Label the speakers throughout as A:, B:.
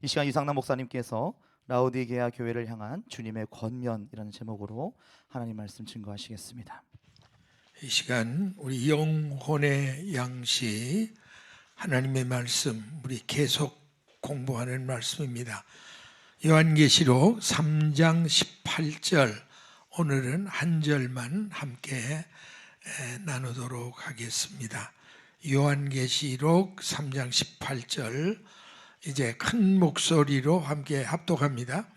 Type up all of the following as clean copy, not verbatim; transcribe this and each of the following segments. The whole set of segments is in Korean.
A: 이 시간 이상남 목사님께서 라오디게아 교회를 향한 주님의 권면이라는 제목으로 하나님 말씀 증거하시겠습니다.
B: 이 시간 우리 영혼의 양식 하나님의 말씀 우리 계속 공부하는 말씀입니다. 요한계시록 3장 18절 오늘은 한 절만 함께 나누도록 하겠습니다. 요한계시록 3장 18절 이제 큰 목소리로 함께 합독합니다.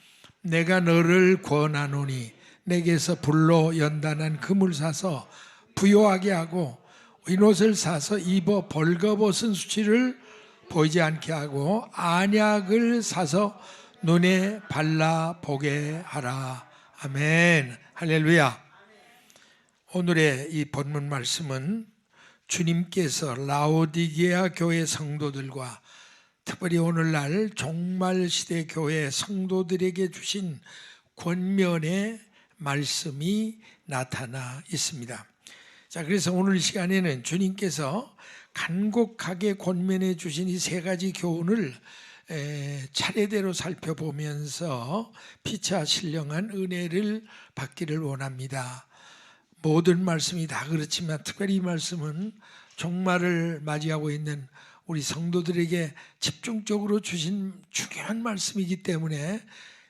B: 내가 너를 권하노니 내게서 불로 연단한 금을 사서 부요하게 하고 흰옷을 사서 입어 벌거벗은 수치를 보이지 않게 하고 안약을 사서 눈에 발라보게 하라. 아멘. 할렐루야. 오늘의 이 본문 말씀은 주님께서 라오디게아 교회 성도들과 특별히 오늘날 종말시대 교회 성도들에게 주신 권면의 말씀이 나타나 있습니다. 자, 그래서 오늘 시간에는 주님께서 간곡하게 권면해 주신 이 세 가지 교훈을 차례대로 살펴보면서 피차 신령한 은혜를 받기를 원합니다. 모든 말씀이 다 그렇지만 특별히 이 말씀은 종말을 맞이하고 있는 우리 성도들에게 집중적으로 주신 중요한 말씀이기 때문에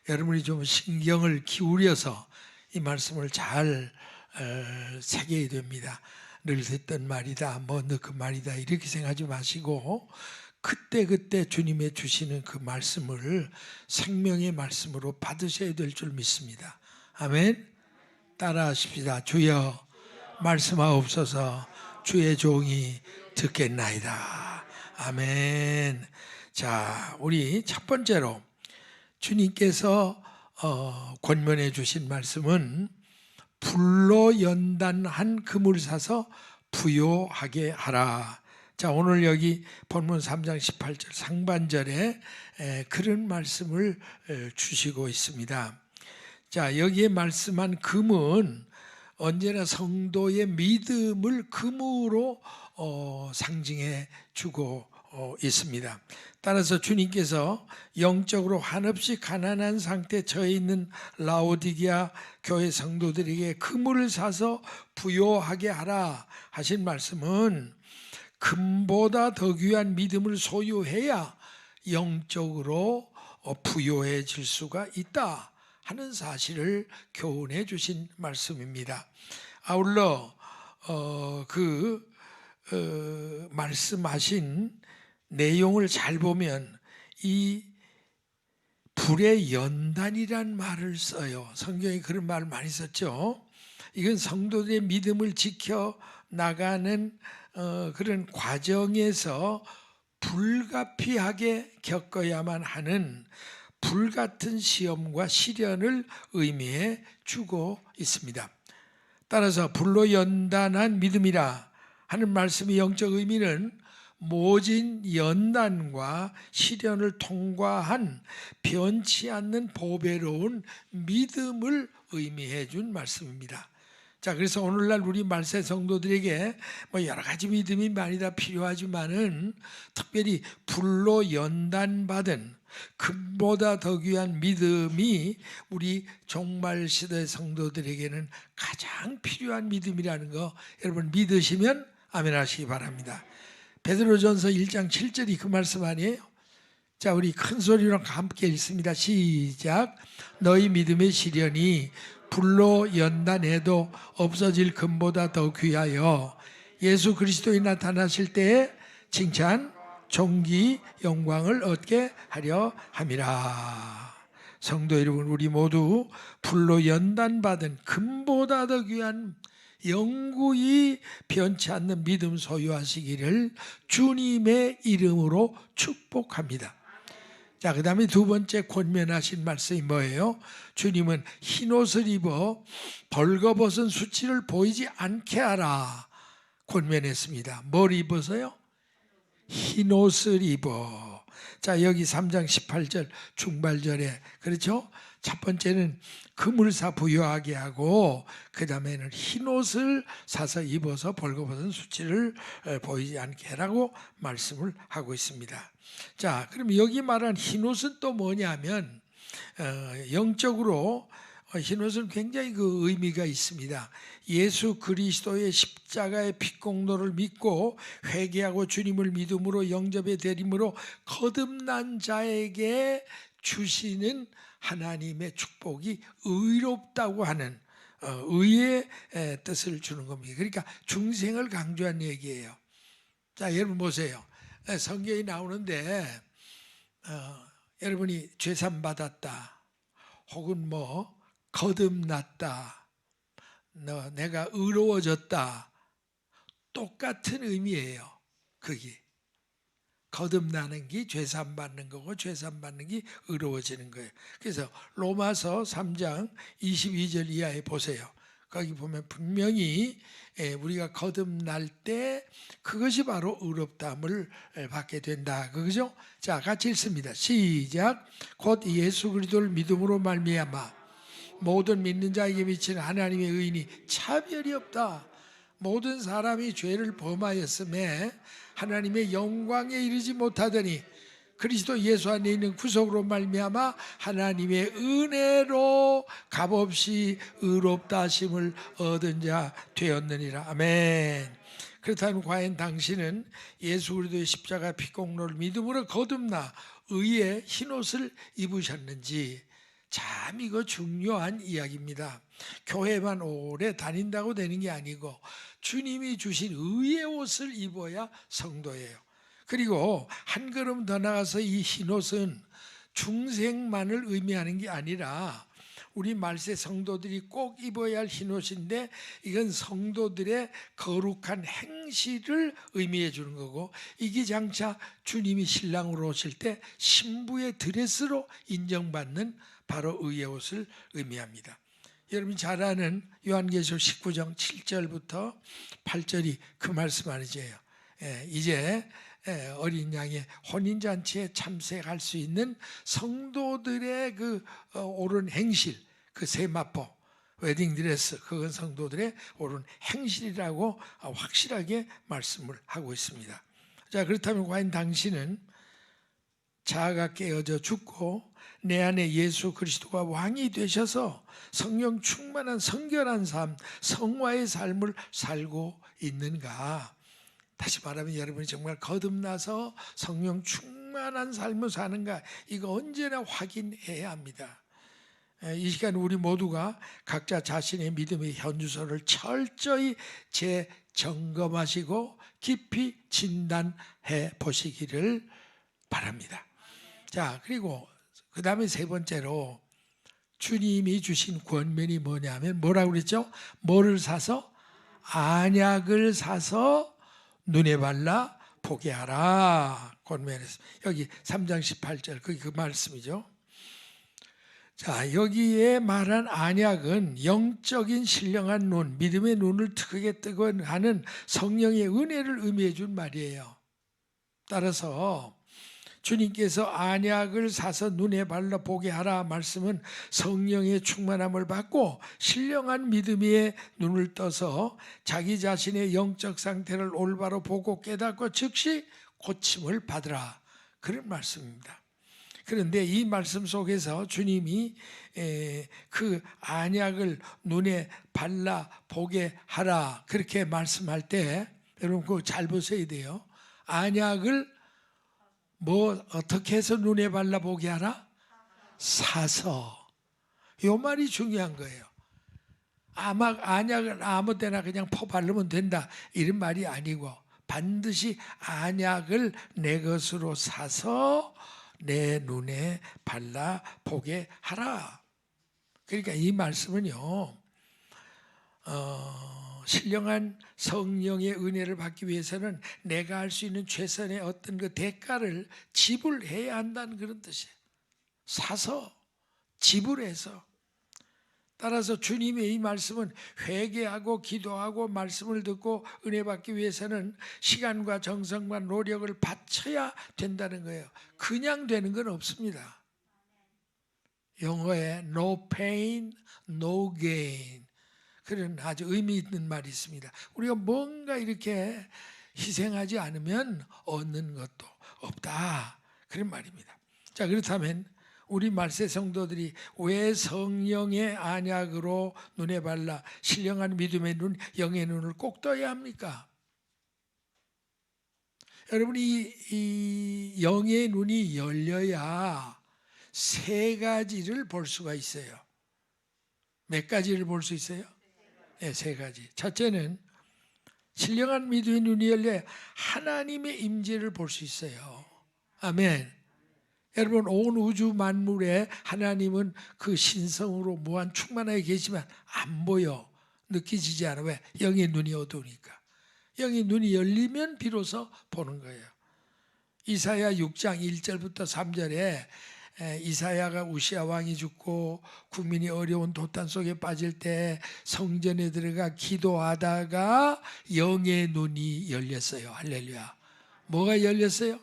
B: 여러분이 좀 신경을 기울여서 이 말씀을 잘 새겨야 됩니다. 늘 듣던 말이다, 그 말이다 이렇게 생각하지 마시고 그때 주님의 주시는 그 말씀을 생명의 말씀으로 받으셔야 될 줄 믿습니다. 아멘. 따라하십시다. 주여 말씀하옵소서. 주의 종이 듣겠나이다. 아멘. 자, 우리 첫 번째로 주님께서 권면해 주신 말씀은 불로 연단한 금을 사서 부요하게 하라. 자, 오늘 여기 본문 3장 18절 상반절에 그런 말씀을 주시고 있습니다. 자, 여기에 말씀한 금은 언제나 성도의 믿음을 금으로 상징해 주고 있습니다. 따라서 주님께서 영적으로 한없이 가난한 상태에 처해 있는 라오디게아 교회 성도들에게 금을 사서 부요하게 하라 하신 말씀은 금보다 더 귀한 믿음을 소유해야 영적으로 부요해질 수가 있다 하는 사실을 교훈해 주신 말씀입니다. 아울러 말씀하신 내용을 잘 보면 이 불의 연단이란 말을 써요. 성경에 그런 말을 많이 썼죠. 이건 성도들의 믿음을 지켜 나가는 그런 과정에서 불가피하게 겪어야만 하는 불같은 시험과 시련을 의미해 주고 있습니다. 따라서 불로 연단한 믿음이라 하는 말씀의 영적 의미는 모진 연단과 시련을 통과한 변치 않는 보배로운 믿음을 의미해 준 말씀입니다. 자, 그래서 오늘날 우리 말세 성도들에게 여러 가지 믿음이 많이 다 필요하지만은 특별히 불로 연단받은 금보다 더 귀한 믿음이 우리 종말 시대 성도들에게는 가장 필요한 믿음이라는 거 여러분 믿으시면 아멘 하시기 바랍니다. 베드로전서 1장 7절이 그 말씀 아니에요? 자, 우리 큰 소리로 함께 읽습니다. 시작. 너희 믿음의 시련이 불로 연단해도 없어질 금보다 더 귀하여 예수 그리스도에 나타나실 때에 칭찬, 존귀, 영광을 얻게 하려 함이라. 성도 여러분, 우리 모두 불로 연단받은 금보다 더 귀한 영구히 변치 않는 믿음 소유하시기를 주님의 이름으로 축복합니다. 자, 그 다음에 두 번째 권면하신 말씀이 뭐예요? 주님은 흰옷을 입어 벌거벗은 수치를 보이지 않게 하라 권면했습니다. 뭘 입어서요? 흰옷을 입어. 자, 여기 3장 18절 중발절에 그렇죠? 첫 번째는 금을 부유하게 하고 그 다음에는 흰옷을 사서 입어서 벌거벗은 수치를 보이지 않게 해라고 말씀을 하고 있습니다. 자, 그럼 여기 말한 흰옷은 또 뭐냐면 영적으로 흰옷은 굉장히 그 의미가 있습니다. 예수 그리스도의 십자가의 피공로를 믿고 회개하고 주님을 믿음으로 영접의 대림으로 거듭난 자에게 주시는 하나님의 축복이 의롭다고 하는 의의 뜻을 주는 겁니다. 그러니까 중생을 강조한 얘기예요. 자, 여러분 보세요. 성경이 나오는데 여러분이 죄산 받았다 혹은 뭐 거듭났다, 내가 의로워졌다, 똑같은 의미예요. 그게 거듭나는 게 죄산 받는 거고 죄산 받는 게 의로워지는 거예요. 그래서 로마서 3장 22절 이하에 보세요. 거기 보면 분명히 우리가 거듭날 때 그것이 바로 의롭다함을 받게 된다. 그죠? 자, 같이 읽습니다. 시작. 곧 예수 그리스도를 믿음으로 말미암아 모든 믿는 자에게 미치는 하나님의 의인이 차별이 없다. 모든 사람이 죄를 범하였음에 하나님의 영광에 이르지 못하더니 그리스도 예수 안에 있는 구속으로 말미암아 하나님의 은혜로 값없이 의롭다 하심을 얻은 자 되었느니라. 아멘. 그렇다면 과연 당신은 예수 그리스도의 십자가 피공로를 믿음으로 거듭나 의의 흰옷을 입으셨는지? 참 이거 중요한 이야기입니다. 교회만 오래 다닌다고 되는 게 아니고 주님이 주신 의의 옷을 입어야 성도예요. 그리고 한 걸음 더 나가서 이 흰옷은 중생만을 의미하는 게 아니라 우리 말세 성도들이 꼭 입어야 할 흰옷인데 이건 성도들의 거룩한 행실을 의미해 주는 거고 이게 장차 주님이 신랑으로 오실 때 신부의 드레스로 인정받는 바로 의의 옷을 의미합니다. 여러분 잘 아는 요한계시록 19장 7절부터 8절이 그 말씀 아니지요. 이제 어린 양의 혼인잔치에 참석할 수 있는 성도들의 그 옳은 행실, 그 세마포, 웨딩드레스, 그건 성도들의 옳은 행실이라고 확실하게 말씀을 하고 있습니다. 자, 그렇다면 과연 당신은 자아가 깨어져 죽고 내 안에 예수 그리스도가 왕이 되셔서 성령 충만한 성결한 삶, 성화의 삶을 살고 있는가? 다시 말하면 여러분이 정말 거듭나서 성령 충만한 삶을 사는가? 이거 언제나 확인해야 합니다. 이 시간 우리 모두가 각자 자신의 믿음의 현주소를 철저히 재점검하시고 깊이 진단해 보시기를 바랍니다. 자, 그리고 그 다음에 세 번째로 주님이 주신 권면이 뭐냐면 뭐라고 그랬죠? 뭐를 사서? 안약을 사서 눈에 발라 보게 하라. 권면했습니다. 여기 3장 18절 그게 그 말씀이죠. 자, 여기에 말한 안약은 영적인 신령한 눈, 믿음의 눈을 크게 뜨고 하는 성령의 은혜를 의미해 준 말이에요. 따라서 주님께서 안약을 사서 눈에 발라 보게 하라 말씀은 성령의 충만함을 받고 신령한 믿음의 눈을 떠서 자기 자신의 영적 상태를 올바로 보고 깨닫고 즉시 고침을 받으라, 그런 말씀입니다. 그런데 이 말씀 속에서 주님이 그 안약을 눈에 발라 보게 하라 그렇게 말씀할 때 여러분 그거 잘 보셔야 돼요. 안약을 뭐 어떻게 해서 눈에 발라보게 하라? 사서. 이 말이 중요한 거예요. 안약을 아무 데나 그냥 퍼 바르면 된다 이런 말이 아니고 반드시 안약을 내 것으로 사서 내 눈에 발라보게 하라. 그러니까 이 말씀은요 신령한 성령의 은혜를 받기 위해서는 내가 할 수 있는 최선의 어떤 그 대가를 지불해야 한다는 그런 뜻이에요. 사서 지불해서 따라서 주님의 이 말씀은 회개하고 기도하고 말씀을 듣고 은혜 받기 위해서는 시간과 정성과 노력을 바쳐야 된다는 거예요. 그냥 되는 건 없습니다. 영어에 no pain, no gain 그런 아주 의미 있는 말이 있습니다. 우리가 뭔가 이렇게 희생하지 않으면 얻는 것도 없다. 그런 말입니다. 자, 그렇다면 우리 말세 성도들이 왜 성령의 안약으로 눈에 발라 신령한 믿음의 눈, 영의 눈을 꼭 떠야 합니까? 여러분, 이 영의 눈이 열려야 세 가지를 볼 수가 있어요. 몇 가지를 볼 수 있어요? 네, 세 가지. 첫째는 신령한 믿음의 눈이 열려야 하나님의 임재를 볼 수 있어요. 아멘. 여러분, 온 우주 만물에 하나님은 그 신성으로 무한 충만하게 계시면 안 보여. 느껴지지 않아. 왜? 영의 눈이 어두우니까. 영의 눈이 열리면 비로소 보는 거예요. 이사야 6장 1절부터 3절에 이사야가 우시아 왕이 죽고 국민이 어려운 도탄 속에 빠질 때 성전에 들어가 기도하다가 영의 눈이 열렸어요. 할렐루야. 뭐가 열렸어요?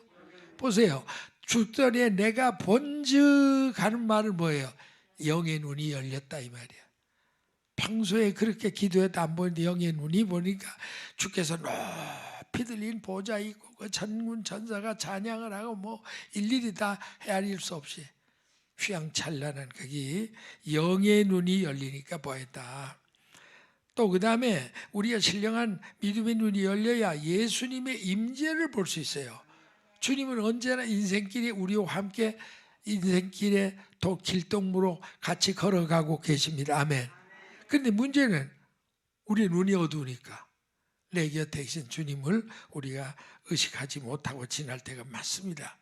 B: 보세요. 죽더니 내가 본즉 하는 말은 뭐예요? 영의 눈이 열렸다 이 말이야. 평소에 그렇게 기도해도 안 보이는데 영의 눈이 보니까 주께서 높이 들린 보좌 있고 그 천군 천사가 찬양을 하고 뭐 일일이 다 헤아릴 수 없이 휘황찬란한 거기 영의 눈이 열리니까 보였다. 또 그 다음에 우리가 신령한 믿음의 눈이 열려야 예수님의 임재를 볼 수 있어요. 주님은 언제나 인생길에 우리와 함께 인생길에 또 길동무로 같이 걸어가고 계십니다. 아멘. 그런데 문제는 우리 눈이 어두우니까 내 곁에 계신 주님을 우리가 의식하지 못하고 지날 때가 많습니다.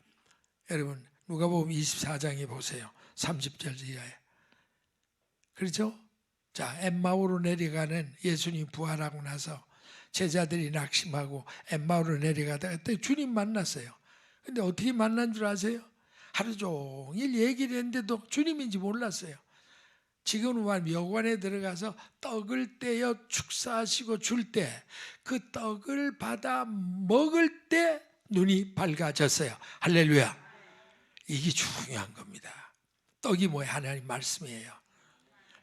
B: 여러분, 누가복음 24장에 보세요. 30절 이하에. 그렇죠? 자, 엠마오로 내려가는 예수님 부활하고 나서 제자들이 낙심하고 엠마오로 내려가다가 그때 주님 만났어요. 근데 어떻게 만난 줄 아세요? 하루 종일 얘기를 했는데도 주님인지 몰랐어요. 지금은 묘관에 들어가서 떡을 떼어 축사하시고 줄 때 그 떡을 받아 먹을 때 눈이 밝아졌어요. 할렐루야. 이게 중요한 겁니다. 떡이 뭐예요? 하나님 말씀이에요.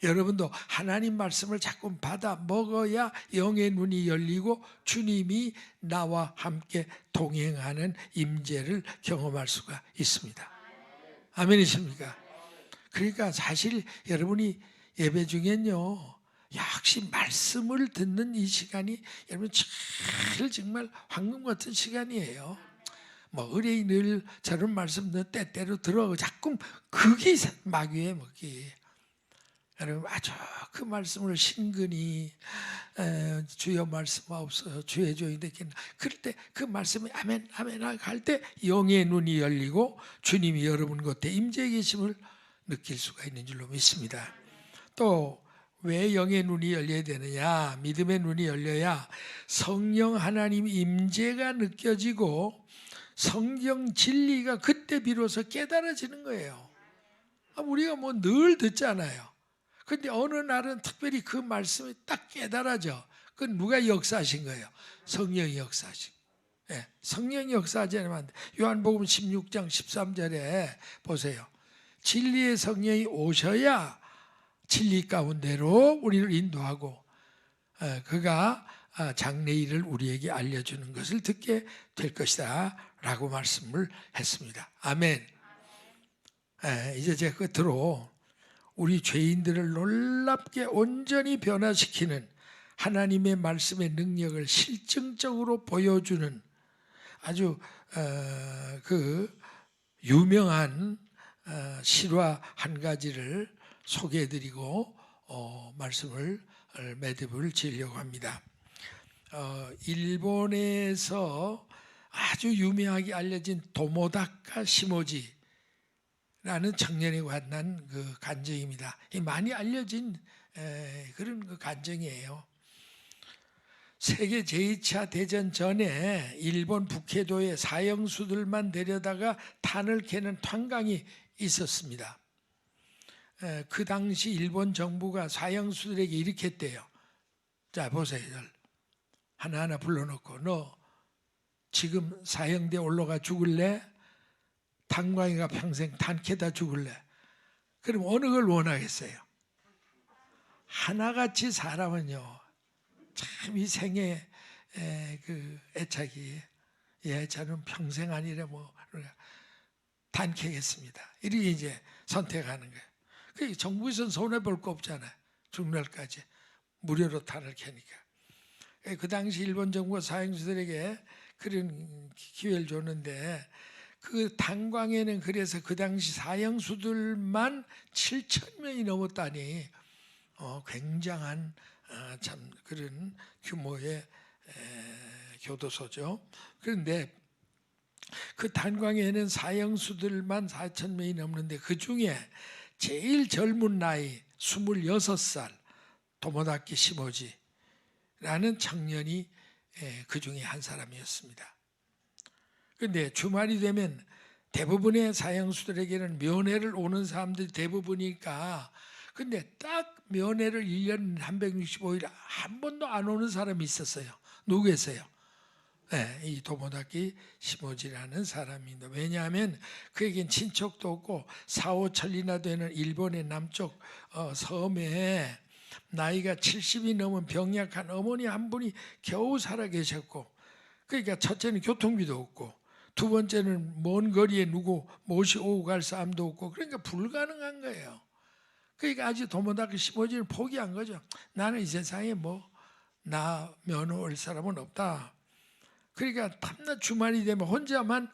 B: 여러분도 하나님 말씀을 자꾸 받아 먹어야 영의 눈이 열리고 주님이 나와 함께 동행하는 임재를 경험할 수가 있습니다. 아멘이십니까? 그러니까 사실 여러분이 예배 중엔요, 역시 말씀을 듣는 이 시간이 여러분 정말 황금 같은 시간이에요. 뭐 의뢰인 늘 저런 말씀 때때로 들어가고 자꾸 그게 마귀의 먹기. 여러분 아주 그 말씀을 신근히 주여 말씀하옵소서 주의 종이 되겠나 그럴 때 그 말씀이 아멘 아멘 할 때 영의 눈이 열리고 주님이 여러분 곁에 임재해 계심을 느낄 수가 있는 줄로 믿습니다. 또 왜 영의 눈이 열려야 되느냐? 믿음의 눈이 열려야 성령 하나님 임재가 느껴지고 성경 진리가 그때 비로소 깨달아지는 거예요. 우리가 뭐 늘 듣잖아요. 근데 어느 날은 특별히 그 말씀이 딱 깨달아져. 그건 누가 역사하신 거예요? 성령이 역사하신. 네, 성령이 역사하지 않으면 안 돼. 요한복음 16장 13절에 보세요. 진리의 성령이 오셔야 진리 가운데로 우리를 인도하고 그가 장래일을 우리에게 알려주는 것을 듣게 될 것이다 라고 말씀을 했습니다. 아멘. 이제 제가 끝으로 우리 죄인들을 놀랍게 온전히 변화시키는 하나님의 말씀의 능력을 실증적으로 보여주는 아주 그 유명한 실화 한 가지를 소개해드리고 말씀을 매듭을 지으려고 합니다. 일본에서 아주 유명하게 알려진 도모다카 시모지라는 청년이 만난 그 간증입니다. 많이 알려진 그런 그 간증이에요. 세계 제2차 대전 전에 일본 북해도에 사형수들만 데려다가 탄을 캐는 탄광이 있었습니다. 그 당시 일본 정부가 사형수들에게 이렇게 했대요. 자 보세요. 하나하나 불러놓고 너 지금 사형대 올라가 죽을래? 탄광이가 평생 단캐다 죽을래? 그럼 어느 걸 원하겠어요? 하나같이 사람은요 참 이 생애 그 애착이 저는 평생 아니래 뭐 단캐겠습니다. 이렇게 이제 선택하는 거예요. 그 정부에서는 손해 볼 거 없잖아요. 죽날까지 무료로 탄을 캐니까. 그 당시 일본 정부가 사형수들에게 그런 기회를 줬는데 그 탄광에는 그래서 그 당시 사형수들만 7천 명이 넘었다니 굉장한 참 그런 규모의 교도소죠. 그런데 그 탄광에는 사형수들만 4천 명이 넘는데 그 중에 제일 젊은 나이 26살 도모다키 시모지라는 청년이 그 중에 한 사람이었습니다. 그런데 주말이 되면 대부분의 사형수들에게는 면회를 오는 사람들이 대부분이니까 근데 딱 면회를 1년 365일 한 번도 안 오는 사람이 있었어요. 누구겠어요? 이 도모다키 시모지라는 사람입니다. 왜냐하면 그에겐 친척도 없고 4, 5천리나 되는 일본의 남쪽 섬에 나이가 70이 넘은 병약한 어머니 한 분이 겨우 살아 계셨고 그러니까 첫째는 교통비도 없고 두 번째는 먼 거리에 누구 모시고 갈 사람도 없고 그러니까 불가능한 거예요. 그러니까 아직 도모다키 시모지는 포기한 거죠. 나는 이 세상에 나 면허 올 사람은 없다. 그러니까 밤낮 주말이 되면 혼자만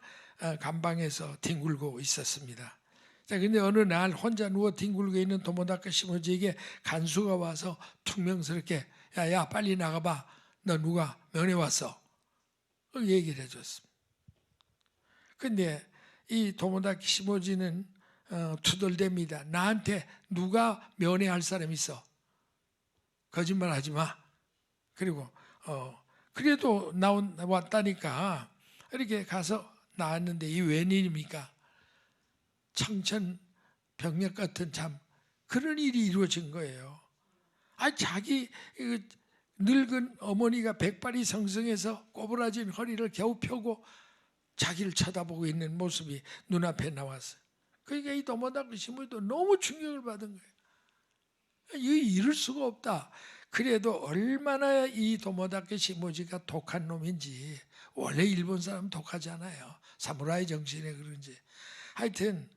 B: 감방에서 뒹굴고 있었습니다. 자, 근데 어느 날 혼자 누워 뒹굴고 있는 도모다키 시모지에게 간수가 와서 퉁명스럽게 야 빨리 나가봐. 너 누가 면회 왔어? 얘기를 해줬습니다. 근데 이 도모다키 시모지는 투덜댑니다. 나한테 누가 면회할 사람 있어? 거짓말하지 마. 그리고 그래도 왔다니까 이렇게 가서 나왔는데 이 웬일입니까? 청천벽력 같은 참 그런 일이 이루어진 거예요. 자기 늙은 어머니가 백발이 성성해서 꼬부라진 허리를 겨우 펴고 자기를 쳐다보고 있는 모습이 눈앞에 나왔어요. 그러니까 이 도모다키 시모지도 너무 충격을 받은 거예요. 이럴 수가 없다. 그래도 얼마나 이 도모다키 시모지가 독한 놈인지 원래 일본 사람 독하잖아요. 사무라이 정신에 그런지 하여튼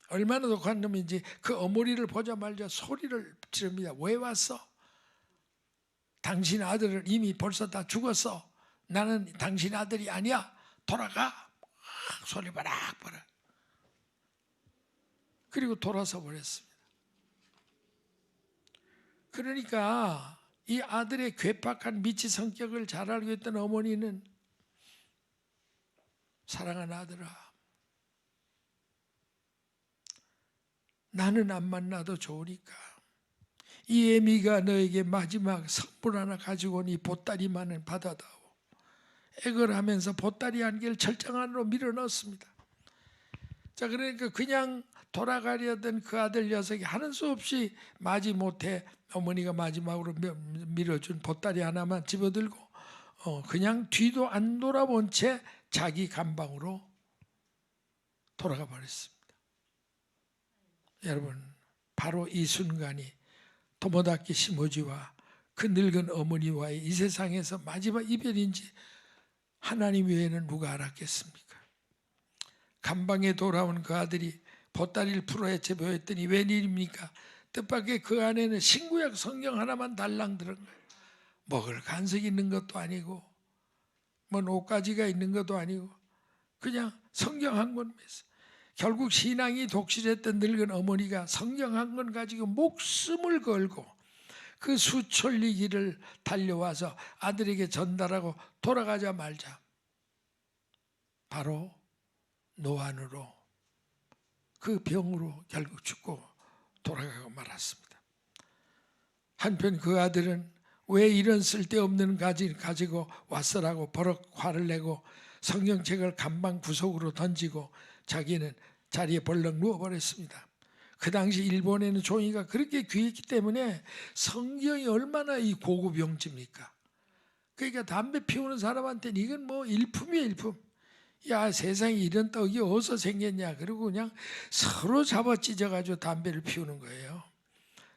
B: 얼마나 독한 놈인지 그 어머니를 보자마자 소리를 지릅니다. 왜 왔어? 당신 아들은 이미 벌써 다 죽었어. 나는 당신 아들이 아니야. 돌아가. 소리 바락바락. 그리고 돌아서 버렸습니다. 그러니까 이 아들의 괴팍한 미치 성격을 잘 알고 있던 어머니는 사랑하는 아들아, 나는 안 만나도 좋으니까 이 애미가 너에게 마지막 선물 하나 가지고 오니 보따리만은 받아다오. 액을 하면서 보따리 한 개를 철장 안으로 밀어 넣었습니다. 자, 그러니까 그냥 돌아가려던 그 아들 녀석이 하는 수 없이 마지못해 어머니가 마지막으로 밀어준 보따리 하나만 집어들고 그냥 뒤도 안 돌아본 채 자기 감방으로 돌아가 버렸습니다. 여러분, 바로 이 순간이 도모다키 시모지와 그 늙은 어머니와의 이 세상에서 마지막 이별인지 하나님 외에는 누가 알았겠습니까? 감방에 돌아온 그 아들이 보따리를 풀어헤쳐 보였더니 웬일입니까? 뜻밖의 그 안에는 신구약 성경 하나만 달랑 들은 거예요. 먹을 간석이 있는 것도 아니고 옷가지가 있는 것도 아니고 그냥 성경 한 권만 있어요. 결국 신앙이 독실했던 늙은 어머니가 성경 한 권 가지고 목숨을 걸고 그 수천리 길을 달려와서 아들에게 전달하고 돌아가자 말자 바로 노안으로 그 병으로 결국 죽고 돌아가고 말았습니다. 한편 그 아들은 왜 이런 쓸데없는 가지고 왔어라고 버럭 화를 내고 성경책을 감방 구석으로 던지고 자기는 자리에 벌렁 누워버렸습니다. 그 당시 일본에는 종이가 그렇게 귀했기 때문에 성경이 얼마나 이 고급 용지입니까? 그러니까 담배 피우는 사람한테는 이건 뭐 일품이에요, 일품. 야, 세상에 이런 떡이 어디서 생겼냐? 그리고 그냥 서로 잡아 찢어가지고 담배를 피우는 거예요.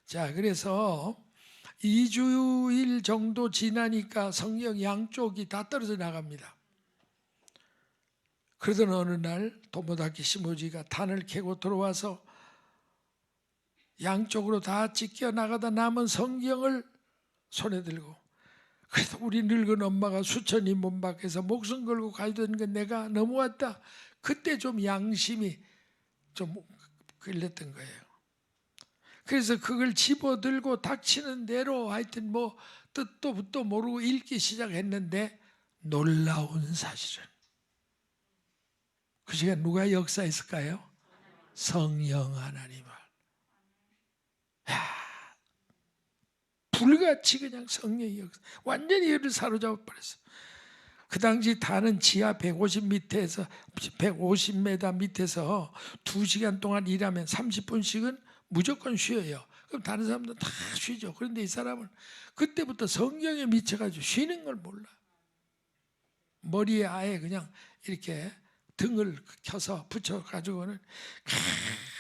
B: 자, 그래서 2주일 정도 지나니까 성경 양쪽이 다 떨어져 나갑니다. 그러던 어느 날 도모다케 시모지가 단을 캐고 들어와서 양쪽으로 다 찢겨 나가다 남은 성경을 손에 들고, 그래도 우리 늙은 엄마가 수천 인문 밖에서 목숨 걸고 가던 건 내가 넘어왔다. 그때 좀 양심이 좀 걸렸던 거예요. 그래서 그걸 집어들고 닥치는 대로 하여튼 뭐 뜻도 붓도 모르고 읽기 시작했는데, 놀라운 사실은 그 시간 누가 역사했을까요? 성령 하나님을. 불같이 그냥 성령이 역사, 완전히 이를 사로잡아 버렸어. 그 당시 단은 지하 150m에서 150m 밑에서 2시간 동안 일하면 30분씩은 무조건 쉬어요. 그럼 다른 사람들은 다 쉬죠. 그런데 이 사람은 그때부터 성경에 미쳐가지고 쉬는 걸 몰라. 머리에 아예 그냥 이렇게 등을 켜서 붙여가지고는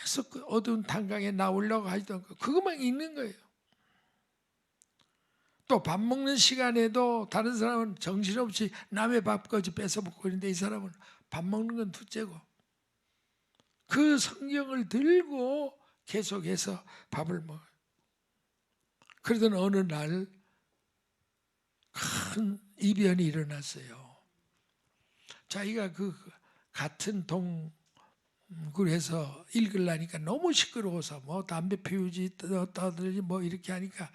B: 계속 그 어두운 탄광에 나오려고 하시던 거, 그것만 읽는 거예요. 또 밥 먹는 시간에도 다른 사람은 정신없이 남의 밥까지 뺏어 먹고 있는데, 이 사람은 밥 먹는 건 둘째고 그 성경을 들고 계속해서 밥을 먹어요. 그러던 어느 날 큰 이변이 일어났어요. 자기가 그 같은 동굴에서 읽으려니까 너무 시끄러워서 뭐 담배 피우지 떠들지 뭐 이렇게 하니까,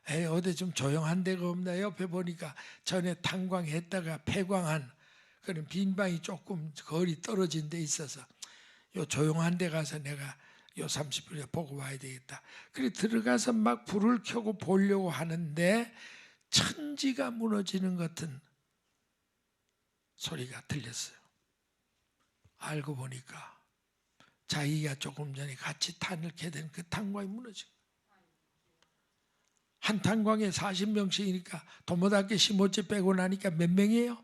B: 에이, 어디 좀 조용한 데가 없나. 옆에 보니까 전에 탄광했다가 폐광한 그런 빈 방이 조금 거리 떨어진 데 있어서 요 조용한 데 가서 내가 요 30분에 보고 와야 되겠다. 그래 들어가서 막 불을 켜고 보려고 하는데 천지가 무너지는 것 같은 소리가 들렸어요. 알고 보니까 자기가 조금 전에 같이 탄을 캐던 그 탄광이 무너진 거예요. 한 탄광에 40명씩이니까 도모다케 시모지 빼고 나니까 몇 명이에요?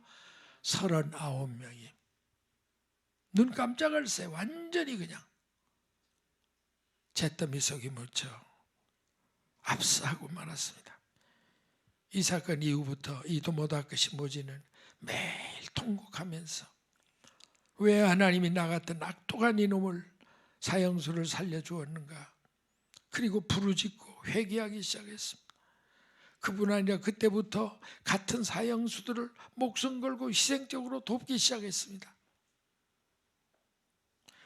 B: 39명이. 눈 깜짝할 새 완전히 그냥 잿더미 속에 묻혀 압사하고 말았습니다. 이 사건 이후부터 이 도모다케 시모지는 매일 통곡하면서 왜 하나님이 나 같은 악독한 이놈을 사형수를 살려주었는가, 그리고 부르짖고 회개하기 시작했습니다. 그뿐 아니라 그때부터 같은 사형수들을 목숨 걸고 희생적으로 돕기 시작했습니다.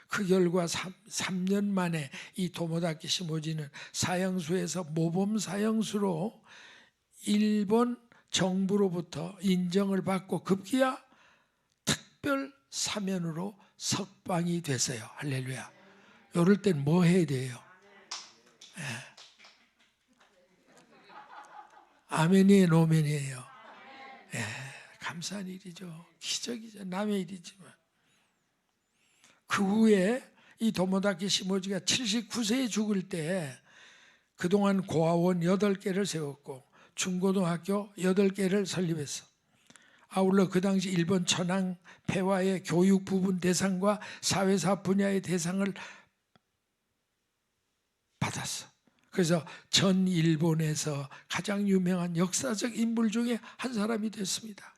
B: 그 결과 3년 만에 이 도모다케 시모지는 사형수에서 모범 사형수로 일본 정부로부터 인정을 받고 급기야 특별 사면으로 석방이 됐어요. 할렐루야. 이럴 땐 뭐 해야 돼요? 아멘이에요, 노멘이에요? 감사한 일이죠. 기적이죠. 남의 일이지만. 그 후에 이 도모다케 시모지가 79세에 죽을 때 그동안 고아원 8개를 세웠고 중고등학교 8개를 설립했어. 아울러 그 당시 일본 천황 폐하의 교육 부분 대상과 사회사 분야의 대상을 받았어. 그래서 전 일본에서 가장 유명한 역사적 인물 중에 한 사람이 됐습니다.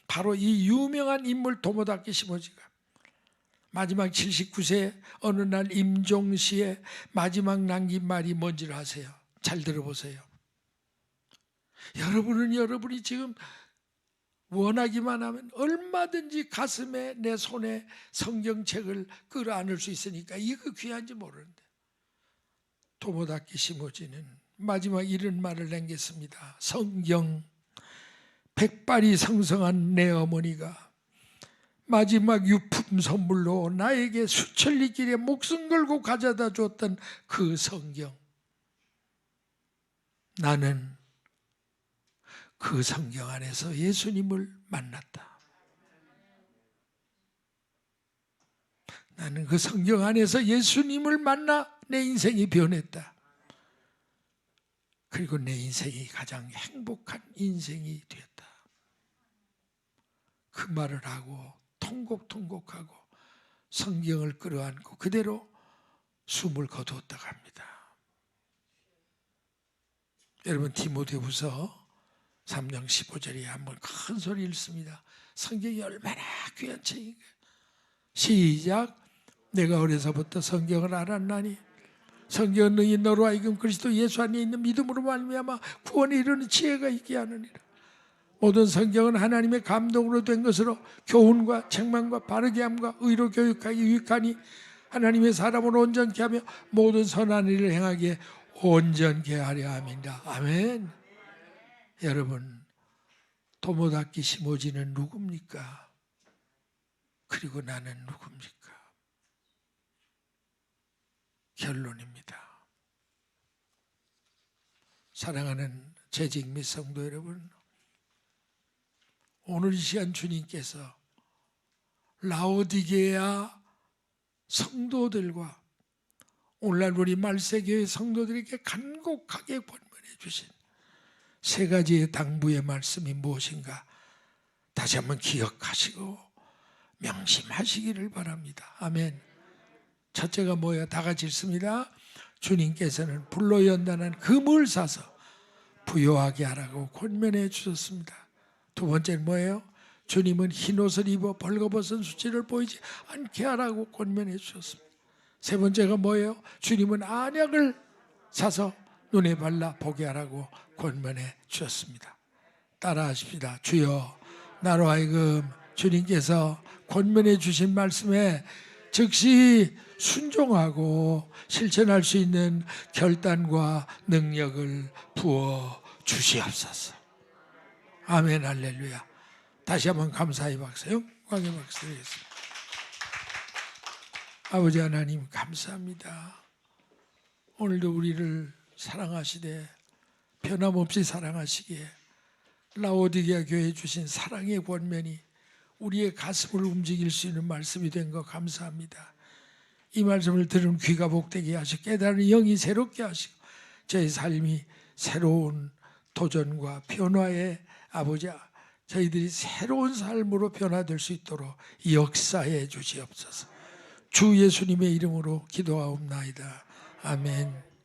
B: 바로 이 유명한 인물 도모다케 시모지가 마지막 79세 어느 날 임종시의 마지막 남긴 말이 뭔지를 아세요? 잘 들어보세요. 여러분이 지금 원하기만 하면 얼마든지 가슴에 내 손에 성경책을 끌어안을 수 있으니까 이거 귀한지 모르는데, 도모다케 시모지는 마지막 이런 말을 남겼습니다. 성경, 백발이 성성한 내 어머니가 마지막 유품 선물로 나에게 수천리길에 목숨 걸고 가져다 줬던 그 성경, 나는 그 성경 안에서 예수님을 만났다. 나는 그 성경 안에서 예수님을 만나 내 인생이 변했다. 그리고 내 인생이 가장 행복한 인생이 되었다. 그 말을 하고 통곡통곡하고 성경을 끌어안고 그대로 숨을 거두었다고 합니다. 여러분, 디모데후서 3장 15절에 한번 큰 소리 읽습니다. 성경이 얼마나 귀한 책인가. 시작. 내가 어려서부터 성경을 알았나니 성경은 너희 너로 하여금 그리스도 예수 안에 있는 믿음으로 말미암아 구원에 이르는 지혜가 있게 하느니라. 모든 성경은 하나님의 감동으로 된 것으로 교훈과 책망과 바르게 함과 의로 교육하기 유익하니 하나님의 사람을 온전케 하며 모든 선한 일을 행하기에 온전케 하려 함이다. 아멘. 여러분, 도모닫기 시모지는 누굽니까? 그리고 나는 누굽니까? 결론입니다. 사랑하는 재직 및 성도 여러분, 오늘 이 시간 주님께서 라오디게아 성도들과 오늘날 우리 말세교회 성도들에게 간곡하게 권면해 주신 세 가지의 당부의 말씀이 무엇인가 다시 한번 기억하시고 명심하시기를 바랍니다. 아멘. 첫째가 뭐예요? 다 같이 읽습니다. 주님께서는 불로 연단한 금을 사서 부요하게 하라고 권면해 주셨습니다. 두 번째는 뭐예요? 주님은 흰옷을 입어 벌거벗은 수치를 보이지 않게 하라고 권면해 주셨습니다. 세 번째가 뭐예요? 주님은 안약을 사서 눈에 발라 보게 하라고 권면해 주셨습니다. 따라하십시다. 주여, 나로 하여금 주님께서 권면해 주신 말씀에 즉시 순종하고 실천할 수 있는 결단과 능력을 부어 주시옵소서. 아멘. 할렐루야. 다시 한번 감사의 박수, 영광의 박수 드리겠습니다. 아버지 하나님, 감사합니다. 오늘도 우리를 사랑하시되 변함없이 사랑하시기에 라오디게아 교회에 주신 사랑의 권면이 우리의 가슴을 움직일 수 있는 말씀이 된 것 감사합니다. 이 말씀을 들은 귀가 복되게 하시고 깨달은 영이 새롭게 하시고 저희 삶이 새로운 도전과 변화의 아버지, 저희들이 새로운 삶으로 변화될 수 있도록 역사해 주시옵소서. 주 예수님의 이름으로 기도하옵나이다. 아멘.